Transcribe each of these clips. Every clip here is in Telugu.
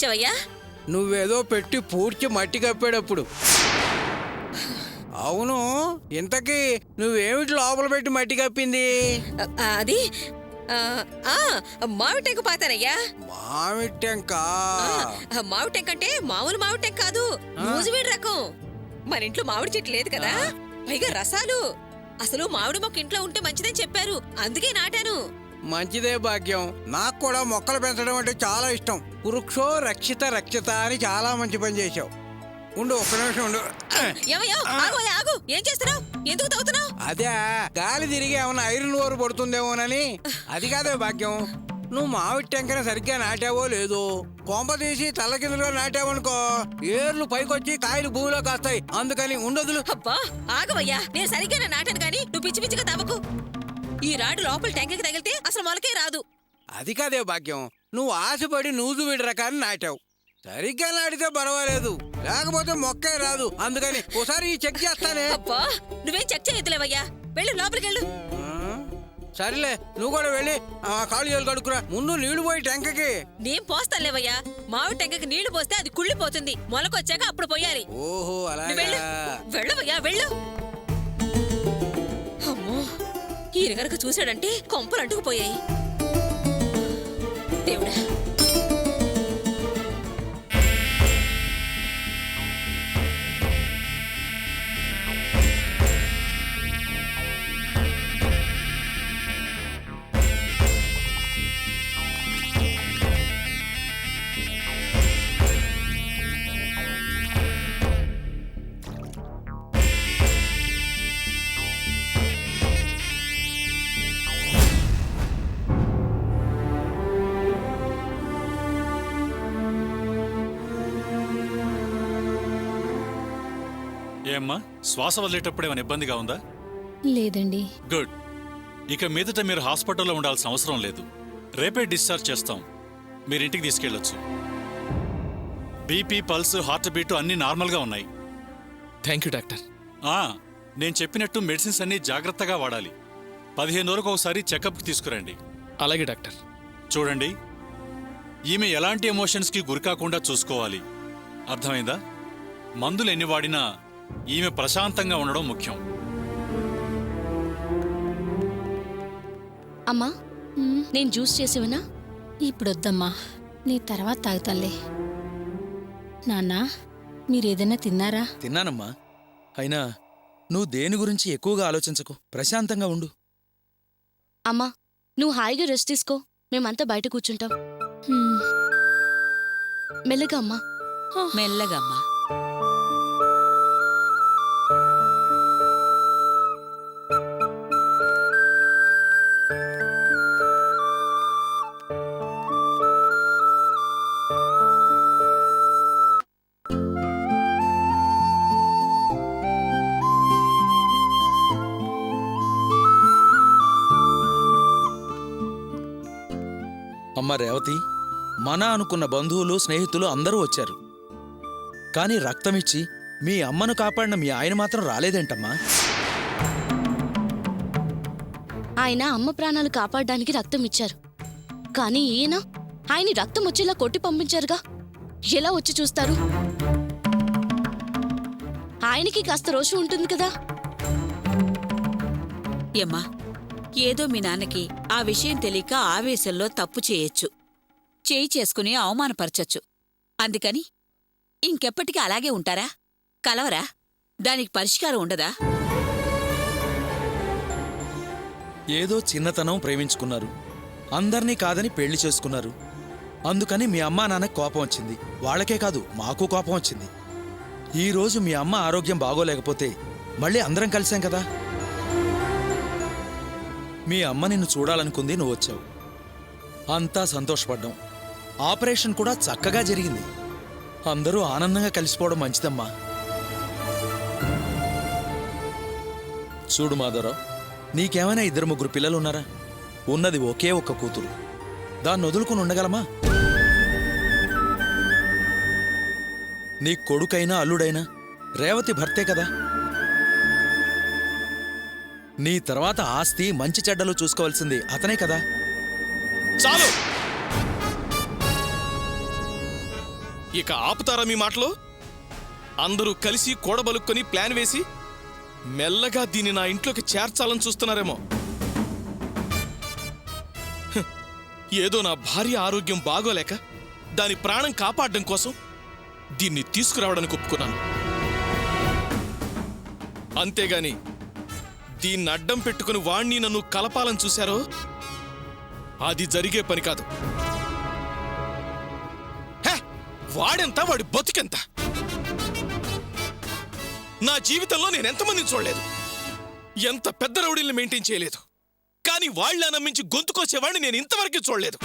తెచ్చావయ్యా? నువ్వేదో పెట్టి పూడ్చి మట్టి కప్పాడప్పుడు. అవును, ఇంతకీ నువ్వేమిటి లోపల పెట్టి మట్టి కప్పింది? అది మామిడి టెంక పాతానయ్యా. మామిడి టెంక? మామిడి టెంక అంటే మామూలు మామిడి టెంక కాదు, మూజువీడి రకం. మన ఇంట్లో మామిడి చెట్టు లేదు కదా, పైగా రసాలు. అసలు మామిడి మొక్క ఇంట్లో ఉంటే మంచిదని చెప్పారు, అందుకే నాటాను. మంచిదే భాగ్యం. నాకు కూడా మొక్కలు పెంచడం అంటే చాలా ఇష్టం. వృక్షో రక్షిత రక్షిత అని చాలా మంచి పని చేశావు. ఉండు, ఒక్క నిమిషం ఉండు. ఆగు, ఏం చేస్తున్నావు? ఎందుకు తవ్వుతున్నావు? అదే గాలి తిరిగి ఏమన్నా ఐరన్ ఓరు పడుతుందేమోనని. అది కాదే భాగ్యం, నువ్వు మామిడి టెంకన సరిగ్గా నాటావో లేదో, కొంప తీసి తల్ల కిందలో నాటావనుకో ఏర్లు పైకొచ్చి కాయలు భూమిలో కాస్తాయి. అందుకని ఉండదులు. అబ్బా ఆగవయ్యా, నేను సరిగ్గా నాటాను కానీ నువ్వు పిచ్చి పిచ్చిగా తవ్వకు. ఈ రాడు లోపల టెంకకి తగిలితే అసలు మొలకే రాదు. అది కాదే భాగ్యం, నువ్వు ఆశపడి నూజు విడి రకాన్ని నాటావు. సరిగ్గా నాటితే పర్వాలేదు, లేకపోతే మొక్కే రాదు. అందుకని ఒకసారి చెక్ చేస్తానే. అబ్బా నువ్వేం చెక్ చేయొద్దులేవయ్యా, వెళ్ళు లోపలికి వెళ్ళు. సరేలే, నువ్వు కూడా వెళ్ళి కాళ్ళు చేలు కడుక్కురా. ముందు నీళ్లు పోయి టెంకకి. నేను పోస్తానులేవయ్యా, మామిడి టెంకకి నీళ్లు పోస్తే అది కుళ్ళిపోతుంది, మొలకొచ్చాక అప్పుడు పోయాలి. ఓహో అలా వెళ్ళవయ్యా, వెళ్ళు. అమ్మో, ఈయన గనక చూశాడంటే కొంపలు అంటుకుపోయాయి. దేవుడా, ఏమ్మా, శ్వాస వదిలేటప్పుడు ఏమైనా ఇబ్బందిగా ఉందా? లేదండి. గుడ్. ఇక మీదట మీరు హాస్పిటల్లో ఉండాల్సిన అవసరం లేదు. రేపే డిశ్చార్జ్ చేస్తాం, మీరింటికి తీసుకెళ్ళొచ్చు. బీపీ, పల్స్, హార్ట్ బీటు అన్నీ నార్మల్గా ఉన్నాయి. Thank you doctor. నేను చెప్పినట్టు మెడిసిన్స్ అన్నీ జాగ్రత్తగా వాడాలి. 15 రోజులకు ఒకసారి చెకప్కి తీసుకురండి. అలాగే డాక్టర్. చూడండి, ఈమె ఎలాంటి ఎమోషన్స్కి గురికాకుండా చూసుకోవాలి, అర్థమైందా? మందులు ఎన్ని వాడినా ఈమె ప్రశాంతంగా ఉండడం ముఖ్యం. అమ్మా, నేను జ్యూస్ చేసేవనా? ఇప్పుడొద్దమ్మా, నీ తర్వాత తాగుతానులే. నాన్నా, మీరేదైనా తిన్నారా? తిన్నానమ్మా. అయినా నువ్వు దేని గురించి ఎక్కువగా ఆలోచించకు, ప్రశాంతంగా ఉండు. అమ్మా, నువ్వు హాయిగా రెస్ట్ తీసుకో, మేమంతా బయట కూర్చుంటాం. మెల్లగా అమ్మా, మెల్లగా అమ్మా. అమ్మ రేవతి, మన అనుకున్న బంధువులు, స్నేహితులు అందరూ వచ్చారు. కాని రక్తమిచ్చి మీ అమ్మను కాపాడిన మీ ఆయన మాత్రం రాలేదేంటమ్మా? ఆయన అమ్మ ప్రాణాలు కాపాడడానికి రక్తం ఇచ్చారు, కానీ ఈయన ఆయన్ని రక్తం వచ్చేలా కొట్టి పంపించారుగా. ఎలా వచ్చి చూస్తారు? ఆయనకి కాస్త రోషం ఉంటుంది కదా. ఏమ్మా, ఏదో మీ నాన్నకి ఆ విషయం తెలియక ఆవేశంలో తప్పు చేయొచ్చు, చేయి చేసుకుని అవమానపరచొచ్చు. అందుకని ఇంకెప్పటికీ అలాగే ఉంటారా? కలవరా? దానికి పరిష్కారం ఉండదా? ఏదో చిన్నతనం ప్రేమించుకున్నారు, అందర్నీ కాదని పెళ్లి చేసుకున్నారు. అందుకని మీ అమ్మా నాన్నకు కోపం వచ్చింది. వాళ్ళకే కాదు, మాకు కోపం వచ్చింది. ఈరోజు మీ అమ్మ ఆరోగ్యం బాగోలేకపోతే మళ్ళీ అందరం కలిసాం కదా. మీ అమ్మ నిన్ను చూడాలనుకుంది, నువ్వు వచ్చావు. అంతా సంతోషపడ్డాం. ఆపరేషన్ కూడా చక్కగా జరిగింది. అందరూ ఆనందంగా కలిసిపోవడం మంచిదమ్మా. చూడు మాధవరావు, నీకేమైనా 2-3 పిల్లలున్నారా? ఉన్నది ఒకే ఒక్క కూతురు. దాన్ని వదులుకుని ఉండగలమా? నీ కొడుకైనా అల్లుడైనా రేవతి భర్తే కదా. నీ తర్వాత ఆస్తి, మంచి చెడ్డలు చూసుకోవాల్సింది అతనే కదా. చాలు! ఇక ఆపుతారా మీ మాటలు? అందరూ కలిసి కూడబలుక్కొని ప్లాన్ వేసి మెల్లగా దీన్ని నా ఇంట్లోకి చేర్చాలని చూస్తున్నారేమో. హ్, ఏదో నా భార్య ఆరోగ్యం బాగోలేక దాని ప్రాణం కాపాడడం కోసం దీన్ని తీసుకురావడానికి ఒప్పుకున్నాను. అంతేగాని దీన్ని అడ్డం పెట్టుకుని వాణ్ణి నన్ను కలపాలని చూశారో అది జరిగే పని కాదు. హే, వాడెంత, వాడి బతుకెంత? నా జీవితంలో నేను ఎంతమందిని చూడలేదు, ఎంత పెద్ద రౌడీల్ని మెయింటైన్ చేయలేదు. కానీ వాళ్ళ నమ్మించి గొంతుకొచ్చేవాడిని నేను ఇంతవరకు చూడలేదు.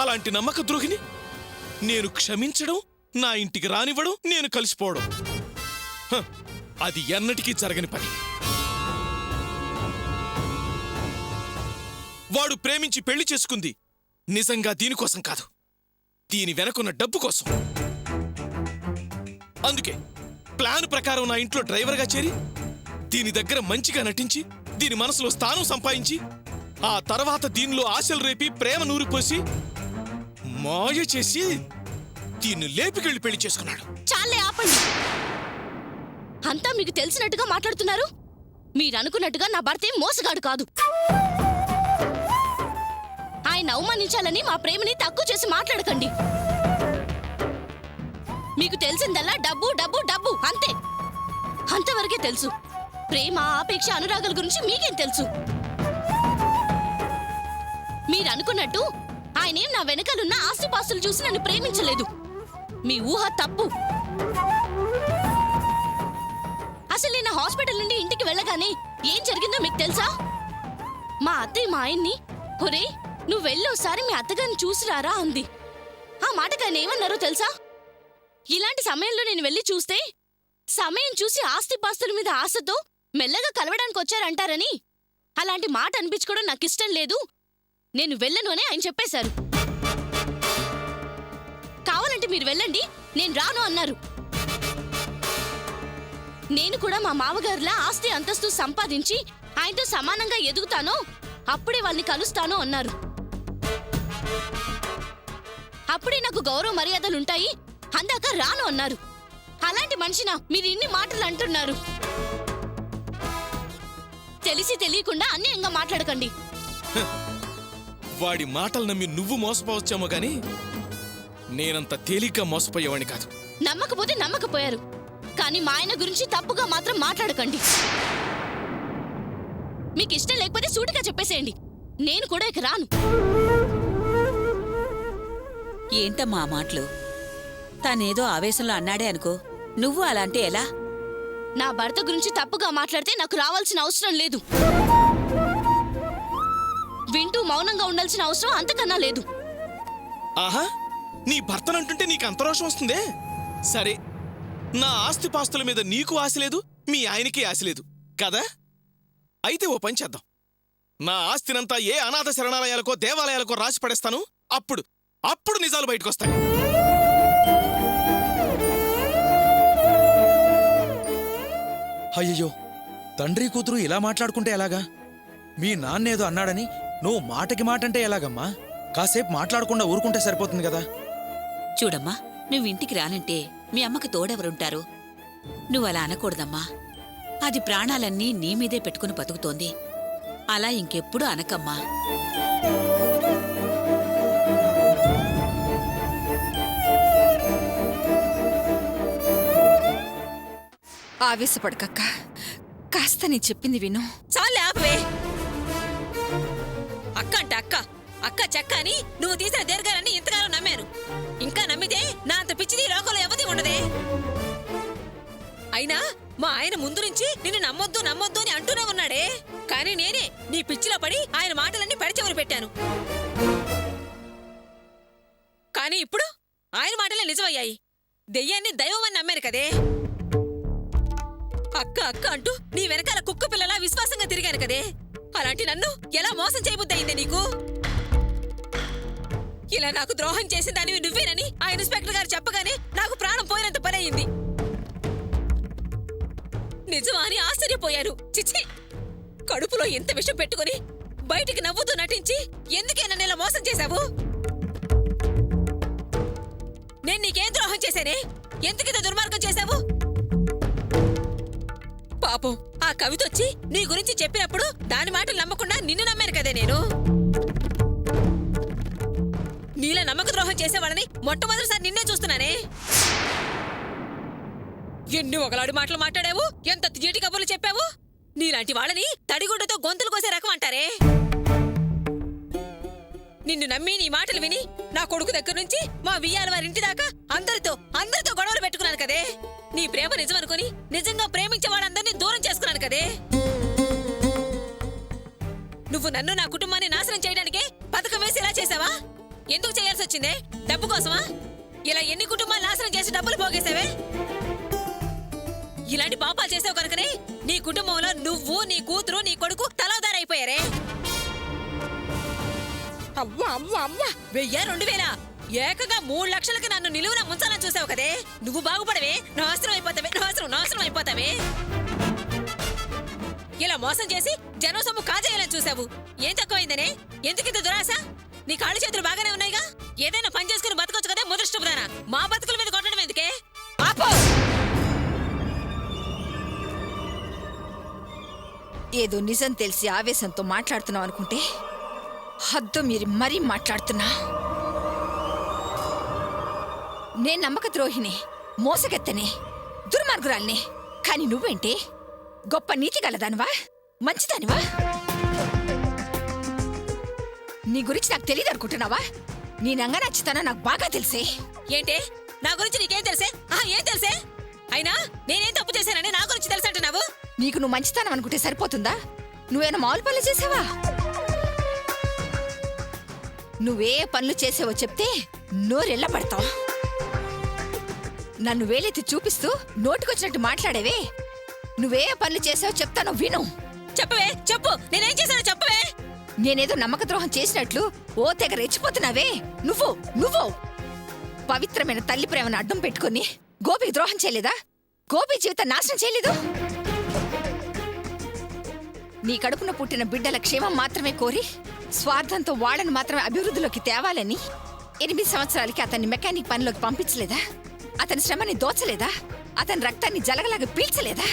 అలాంటి నమ్మక ద్రోహిని నేను క్షమించడం, నా ఇంటికి రానివ్వడం, నేను కలిసిపోవడం, హ, అది ఎన్నటికీ జరగని పని. వాడు ప్రేమించి పెళ్లి చేసుకుంది నిజంగా దీనికోసం కాదు, దీని వెనకున్న డబ్బు కోసం. అందుకే ప్లాన్ ప్రకారం నా ఇంట్లో డ్రైవర్గా చేరి దీని దగ్గర మంచిగా నటించి దీని మనసులో స్థానం సంపాదించి ఆ తర్వాత దీనిలో ఆశలు రేపి ప్రేమ నూరిపోసి మాయ చేసి దీన్ని లేపికెళ్ళి పెళ్లి చేసుకున్నాడు. చాలే ఆపండి. అంతా మీకు తెలిసినట్టుగా మాట్లాడుతున్నారు. మీరనుకున్నట్టుగా నా భర్త ఏం మోసగాడు కాదు. ఆయన అవమానించాలని మా ప్రేమని తక్కువ చేసి మాట్లాడకండి. మీకు తెలిసిందల్లా డబ్బు డబ్బు డబ్బు అంతే. అంతవరకే తెలుసు. ప్రేమ, ఆపేక్ష, అనురాగాల గురించి మీకేం తెలుసు? మీరనుకున్నట్టు ఆయనేం నా వెనకాలన్న ఆస్తిపాస్తులు చూసి నన్ను ప్రేమించలేదు. మీ ఊహ తప్పు. అసలు నేను హాస్పిటల్ నుండి ఇంటికి వెళ్ళగానే ఏం జరిగిందో మీకు తెలుసా? మా అత్తయ్య మా ఆయన్ని, ఒరే నువ్వు వెళ్ళోసారి మీ అత్తగారిని చూసిరారా అంది. ఆ మాటకు ఆయన ఏమన్నారో తెలుసా? ఇలాంటి సమయంలో నేను వెళ్ళి చూస్తే సమయం చూసి ఆస్తిపాస్తుల మీద ఆశతో మెల్లగా కలవడానికి వచ్చారంటారని. అలాంటి మాట అనిపించుకోవడం నాకు ఇష్టం లేదు, నేను వెళ్ళను అని ఆయన చెప్పేశారు. కావాలంటే మీరు వెళ్ళండి, నేను రాను అన్నారు. నేను కూడా మా మామగారిలా ఆస్తి అంతస్తు సంపాదించి ఆయనతో సమానంగా ఎదుగుతానో అప్పుడే వాళ్ళని కలుస్తానో అన్నారు. అప్పుడే నాకు గౌరవ మర్యాదలుంటాయి, అందాక రాను అన్నారు. అలాంటి మనిషినా మీరు ఇన్ని మాటలు అంటున్నారు? తెలిసి తెలియకుండా అన్యాయంగా మాట్లాడకండి. వాడి మాటలు నమ్మి నువ్వు మోసపోవచ్చేమో గాని నేనంత తేలిగ్గా మోసపోయేవాడిని కాదు. నమ్మకపోతే నమ్మకపోయారు, కానీ మా ఆయన గురించి తప్పుగా మాత్రం మాట్లాడకండి. మీకు ఇష్టం లేకపోతే సూటిగా చెప్పేసేయండి, నేను కూడా ఇక రాను. ఏంటమ్మా ఆ మాటలు? తనేదో ఆవేశంలో అన్నాడే అనుకో, నువ్వు అలా అంటే ఎలా? నా భర్త గురించి తప్పుగా మాట్లాడితే నాకు రావాల్సిన అవసరం లేదు. వింటూ మౌనంగా ఉండాల్సిన అవసరం అంతకన్నా లేదు. ఆహా, నీ భర్తనంటుంటే నీకు అంత రోషం వస్తుందే? సరే, నా ఆస్తిపాస్తుల మీద నీకు ఆశ లేదు, మీ ఆయనకి ఆశ లేదు కదా? అయితే ఓ పని చేద్దాం. నా ఆస్తినంతా ఏ అనాథ శరణాలయాలకో దేవాలయాలకో రాసి పడేస్తాను. అప్పుడు నిజాలు బయటకొస్తాయి. అయ్యయ్యో, తండ్రి కూతురు ఇలా మాట్లాడుకుంటే ఎలాగా? మీ నాన్నేదో అన్నాడని నువ్వు మాటకి మాట అంటే ఎలాగమ్మా? కాసేపు మాట్లాడకుండా ఊరుకుంటే సరిపోతుంది కదా. చూడమ్మా, నువ్వింటికి రానంటే మీ అమ్మకి తోడెవరుంటారు? నువ్వలా అనకూడదమ్మా. అది ప్రాణాలన్నీ నీ మీదే పెట్టుకుని బతుకుతోంది. అలా ఇంకెప్పుడు అనకమ్మా. ఆవేశపడకక్క, కాస్త నీ చెప్పింది విను. చాలే ఆపవే. అక్క అంటే అక్క, అక్క చెక్క అని నువ్వు తీసిన దీర్ఘాలన్నీ ఇంతకాలం నమ్మాను. ఇంకా నమ్మితే నా అంత పిచ్చిది లోకంలో ఎవది ఉండదే. అయినా మా ఆయన ముందు నుంచి నిన్ను నమ్మొద్దు నమ్మొద్దు అని అంటూనే ఉన్నాడే. కానీ నేనే నీ పిచ్చిలో పడి ఆయన మాటలన్నీ పెడచెవిని పెట్టాను. కానీ ఇప్పుడు ఆయన మాటలే నిజమయ్యాయి. దెయ్యాన్ని దైవం అని నమ్మాను కదే. అక్క అక్క అంటూ నీ వెనకాల కుక్క పిల్లలా విశ్వాసంగా తిరిగాను కదే. అలాంటి నన్ను ఎలా మోసం చేయబుద్దయిందే నీకు? ఇలా నాకు ద్రోహం చేసిన దానివి నువ్వేనని ఆ ఇన్స్పెక్టర్ గారు చెప్పగానే నాకు ప్రాణం పోయినంత పని అయింది. నిజమా అని ఆశ్చర్యపోయాను. చిచ్చి, కడుపులో ఎంత విషం పెట్టుకుని బయటికి నవ్వుతూ నటించి ఎందుకే నన్ను ఇలా మోసం చేశావు? నేను నీకేం ద్రోహం చేశానే? ఎందుకింత దుర్మార్గం చేశావు? పాపం ఆ కవితొచ్చి నీ గురించి చెప్పినప్పుడు దాని మాటలు నమ్మకుండా నిన్ను నమ్మాను కదే నేను. నీలా నమ్మక ద్రోహం చేసేవాళ్ళని మొట్టమొదటిసారి నిన్నే చూస్తున్నానే. ఎన్ని ఒకలాడి మాటలు మాట్లాడావు, ఎంత తీయటి కబుర్లు చెప్పావు. నీలాంటి వాళ్ళని తడిగుడ్డతో గొంతులు కోసే రకం అంటారే. నిన్ను నమ్మి నీ మాటలు విని నా కొడుకు దగ్గర నుంచి మా వియ్యాల వారింటి దాకా అందరితో గొడవలు పెట్టుకున్నాను కదే. నీ ప్రేమ నిజమనుకుని నిజంగా ప్రేమించే వాళ్ళందరినీ దూరం చేసుకున్నాను కదే. నువ్వు నన్ను నా కుటుంబాన్ని నాశనం చేయడానికే పథకం వేసి ఇలా చేసావా? ఎందుకు చేయాల్సి వచ్చిందే? డబ్బు కోసమా? ఇలా ఎన్ని కుటుంబాలు నాశనం చేసి డబ్బులు పోగేసావే? ఇలాంటి పాపాలు చేసావు కనుకనే నీ కుటుంబంలో నువ్వు, నీ కూతురు, నీ కొడుకు తలాదారైపోయారే. అవ్వా అవ్వా అవ్వా, 1000, 2000, ఏకంగా 3 లక్షలకి నన్ను నిలువున ముంచాలని చూసావు కదే. నువ్వు బాగుపడవే, నాశనం అయిపోతావే. ఇలా మోసం చేసి జనం సొమ్ము కాజేయాలని చూసావు. ఏం తక్కువైందనే? ఎందుకింత దురాశ? నీ కాళ్ళు చేతులు బాగానే ఉన్నాయిగా. ఏదైనా పని చేసుకుని బతకొచ్చు కదా. ముదృష్టపురానా మా బతుకుల మీద కొట్టడం ఎందుకే? ఆపో. ఏదో నిజం తెలిసి ఆవేశంతో మాట్లాడుతున్నావు అనుకుంటే హద్దు మీరు మరీ మాట్లాడుతున్నా. నేను నమ్మక ద్రోహిని, మోసగెత్తనే, దుర్మార్గురాల్ని. కానీ నువ్వేంటి? గొప్ప నీతి గలదానివా? మంచిదానివా? నీ గురించి నాకు తెలియదు అనుకుంటున్నావా? నీ నంగా నచ్చుతానో నాకు బాగా తెలిసే. ఏంటే నా గురించి నీకేం తెలిసే? ఏం తెలిసే? అయినా నేనేం తప్పు చేశానని నా గురించి తెలుసంటున్నావు? నీకు నువ్వు మంచితనం అనుకుంటే సరిపోతుందా? నువ్వేనా మామూలు పనులు చేసావా? నువ్వే పనులు చేసావో చెప్తే నోరెళ్ళ పడతావు. నన్ను వేలెత్తి చూపిస్తూ నోటికొచ్చినట్టు మాట్లాడేవే. నువ్వే పనులు చేసావో చెప్తాను, విను. చెప్పవే, చెప్పు. నేనేం చేశానో చెప్పవే. నేనేదో నమ్మక ద్రోహం చేసినట్లు ఓ తెగ రెచ్చిపోతున్నావే. నువ్వు పవిత్రమైన తల్లి ప్రేమను అడ్డం పెట్టుకుని గోపికి ద్రోహం చేయలేదా? గోపి జీవితం నాశనం చేయలేదు? నీ కడుపున పుట్టిన బిడ్డల క్షేమం మాత్రమే కోరి స్వార్థంతో వాళ్ళని మాత్రమే అభివృద్ధిలోకి తేవాలని 8 సంవత్సరాలకి అతన్ని మెకానిక్ పనిలోకి పంపించలేదా? అతని శ్రమని దోచలేదా? అతని రక్తాన్ని జలగలాగా పీల్చలేదా?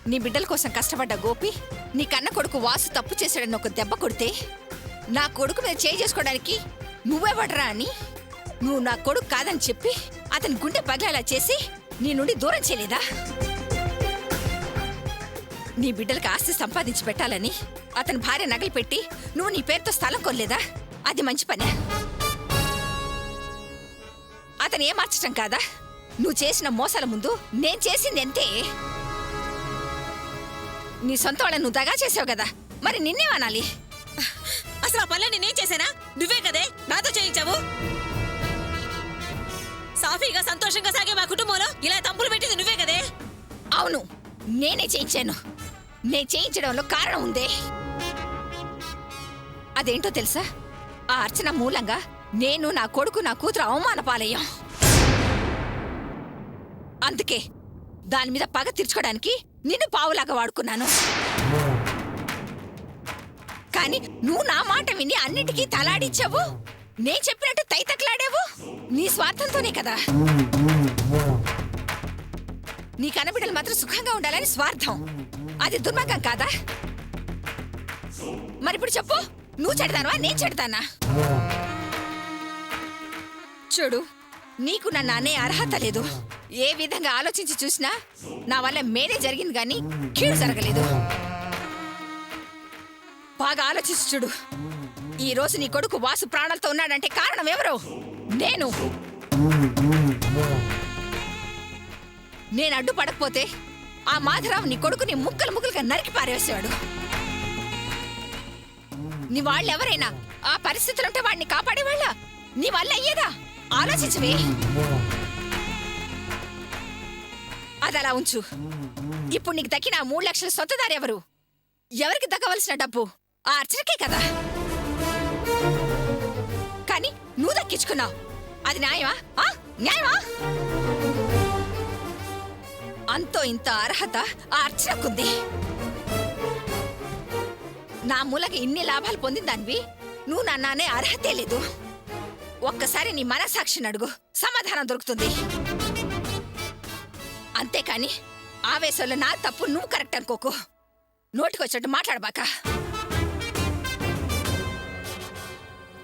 నీ బిడ్డల కోసం కష్టపడ్డ గోపి నీ కన్న కొడుకు వాసు తప్పు చేశాడని ఒక దెబ్బ కొడితే నా కొడుకు మీద చేయి చేసుకోవడానికి నువ్వెవడరా అని నువ్వు నా కొడుకు కాదని చెప్పి అతని గుండె పగిలేలా చేసి నీ నుండి దూరం చేయలేదా? నీ బిడ్డలకు ఆస్తి సంపాదించి పెట్టాలని అతని భార్య నగలు పెట్టి నువ్వు నీ పేరుతో స్థలం కొనలేదా? అది మంచి పనే. అతను ఏ మార్చటం కాదా? నువ్వు చేసిన మోసాల ముందు నేను చేసింది ఎంతే. నీ సొంత వాళ్ళని నువ్వు దగా చేసావు కదా, మరి నిన్నేమనాలి? అసలు ఆ పనులు నేనేం చేశానా? నువ్వే కదే నాతో చేయించావు. సాఫీగా సంతోషంగా సాగే మా కుటుంబంలో ఇలా తంపులు పెట్టింది నువ్వే కదే. అవును, నేనే చేయించాను. నేను చేయించడంలో కారణం ఉందే. అదేంటో తెలుసా? ఆ అర్చన మూలంగా నేను, నా కొడుకు, నా కూతురు అవమాన పాలయ్యాం. అందుకే దాని మీద పగ తీర్చుకోవడానికి నిన్ను పావులాగా వాడుకున్నాను. కానీ నువ్వు నా మాట విని అన్నిటికీ తలాడిచ్చావు. నేను చెప్పినట్టు తైతట్లాడావు. నీ స్వార్థంతోనే కదా. నీ కనబిడ్డలు మాత్రం సుఖంగా ఉండాలని స్వార్థం. అది దుర్మార్గం కాదా? మరిప్పుడు చెప్పు, నువ్వు చెడతానవా నేను చెడతానా? చూడు, నీకు నన్ను అనే అర్హత లేదు. ఏ విధంగా ఆలోచించి చూసినా నా వల్ల మేలే జరిగింది గాని కీడు జరగలేదు. బాగా ఆలోచించి చూడు. ఈ రోజు నీ కొడుకు వాసు ప్రాణాలతో ఉన్నాడంటే కారణం ఎవరు? నేను అడ్డుపడకపోతే ఆ మాధవరావు నీ కొడుకుని ముక్కలుగా నరికి పారేసేవాడు. నీ వాళ్ళెవరైనా ఆ పరిస్థితులుంటే వాడిని కాపాడేవాళ్ళ? నీ వల్ల అయ్యేదా? ఆలోచించవే. అదలా ఉంచు. ఇప్పుడు నీకు దక్కిన 3 లక్షల సొంతదారు ఎవరు? ఎవరికి దక్కవలసిన డబ్బు ఆ అర్చనకే కదా. కానీ నువ్వు దక్కించుకున్నావు. అది న్యాయమా? న్యాయమా? అంతో ఇంత అర్హత ఆ అర్చనకుంది. నా మూలకి ఇన్ని లాభాలు పొందిందానివి నువ్వు నన్నే అర్హతే లేదు. ఒక్కసారి నీ మనసాక్షిని అడుగు, సమాధానం దొరుకుతుంది. అంతేకాని ఆవేశంలో నా తప్పు నువ్వు కరెక్ట్ అనుకోకు. నోటికొచ్చినట్టు మాట్లాడబాక.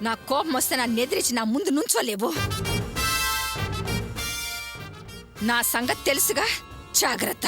నా కోపం వస్తే నన్ను ఎదిరించి నా ముందు నుంచోలేవు. నా సంగతి తెలుసుగా, జాగ్రత్త.